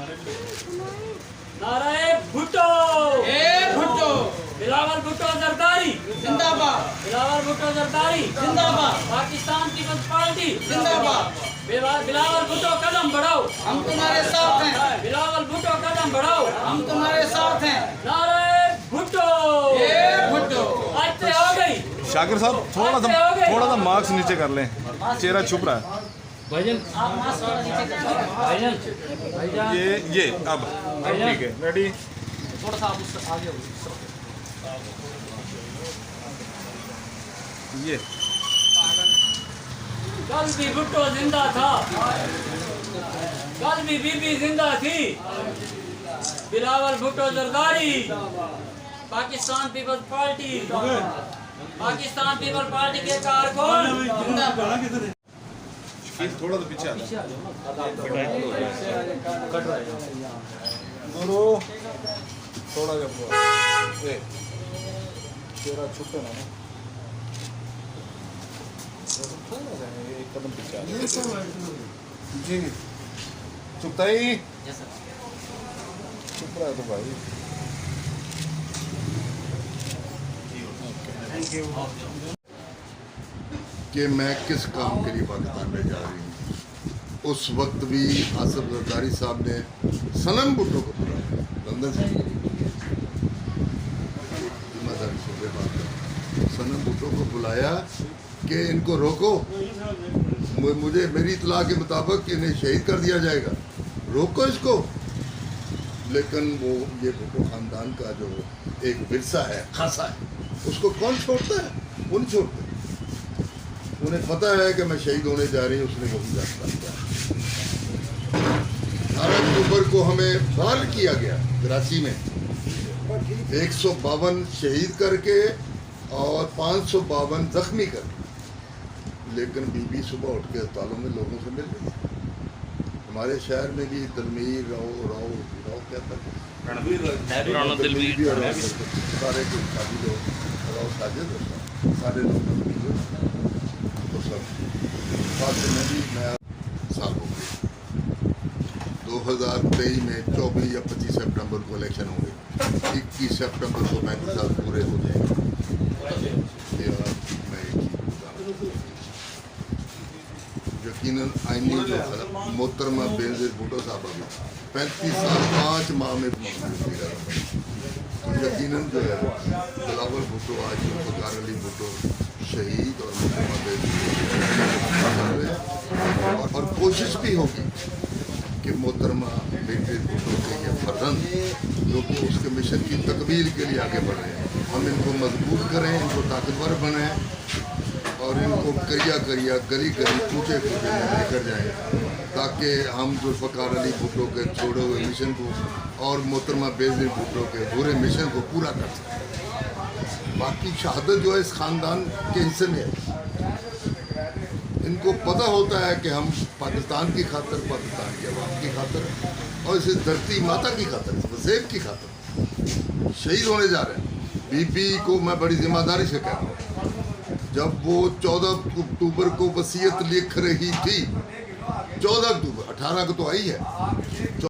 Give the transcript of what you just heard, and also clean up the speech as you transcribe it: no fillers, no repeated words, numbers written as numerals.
नारे भुट्टो, भुट्टो, बिलावल भुट्टो जरदारी जिंदाबाद, बिलावल भुट्टो जरदारी जिंदाबाद, पाकिस्तान पीपल्स पार्टी जिंदाबाद। बिलावल भुट्टो कदम बढ़ाओ, हम तुम्हारे साथ हैं, बिलावल भुट्टो कदम बढ़ाओ, हम तुम्हारे साथ हैं। नारे भुट्टो, भुट्टो। आज से हो गई। शाकिर साहब थोड़ा सा मार्क्स नीचे कर लें, चेहरा छुप रहा है। भाईजान भाईजान भाईजान ये अब ठीक है, रेडी। थोड़ा सा आप उससे आगे हो। ये कल भी भुट्टो जिंदा था, कल भी बीबी जिंदा थी। बिलावल भुट्टो जरदारी, पाकिस्तान पीपल्स पार्टी, पाकिस्तान पीपल्स पार्टी के कारकुन जिंदाबाद। थोड़ा तो पीछे आ जाओ। थोड़ा जब चेहरा छुपे ना, एक कदम पीछे आ जाओ जी। चुपता ही चुप रहा है तो भाई। कि मैं किस काम के लिए पाकिस्तान में जा रही हूँ। उस वक्त भी आसिफ जरदारी साहब ने सनम भुट्टो को बुलाया लंदन से, जिम्मेदारी सूबे बात सनम भुट्टो को बुलाया कि इनको रोको, मुझे मेरी इतला के मुताबिक इन्हें शहीद कर दिया जाएगा, रोको इसको। लेकिन वो ये भुट्टो ख़ानदान का जो एक विरसा है, खासा है, उसको कौन छोड़ता है? वो नहीं छोड़ते। उन्हें पता है कि मैं शहीद होने जा रही हूँ, उसने वही रास्ता किया। 18 अक्टूबर को हमें बाल किया गया कराची में, 152 शहीद करके और 552 जख्मी करके। लेकिन बीबी सुबह उठ के अस्पतालों में लोगों से मिल रही। हमारे शहर में भी दलमीर राव क्या था, सारे काफी लोग राव साजिद सारे लोग में भी नया साल हो गया। 2023 में 24 या 25 सितंबर को इलेक्शन होंगे, 21 सितंबर को 35 साल पूरे हो जाएंगे। यकीनन आईनी जो है मोहतरमा बेनज़ीर भुट्टो साहब अभी 35 साल 5 माह में तो यकीनन जो है बिलावल भुट्टो आज फ़ख़र अली भुट्टो शहीद और मोहतरमा बेनज़ीर और कोशिश भी होगी कि मोहतरमा बेनज़ीर भुट्टो के ये फर्जंद जो कि उसके मिशन की तकमील के लिए आगे बढ़ रहे हैं, हम इनको मजबूत करें, इनको ताकतवर बनाएं और इनको करिया गली पूछे में लेकर जाएं, ताकि हम जो फ़ख़र अली भुट्टो के छोड़े हुए मिशन को और मोहतरमा बेनज़ीर भुट्टो के पूरे मिशन को पूरा कर सकें। बाकी शहादत जो है इस ख़ानदान के हिस्से में है। इनको पता होता है कि हम पाकिस्तान की खातर, पाकिस्तान के अवाम की खातर और इस धरती माता की खातर, इस वज़ीर की खातर शहीद होने जा रहे हैं। बीबी को मैं बड़ी जिम्मेदारी से कह रहा हूँ, जब वो 14 अक्टूबर को वसीयत लिख रही थी, 14 अक्टूबर 18 को तो आई है।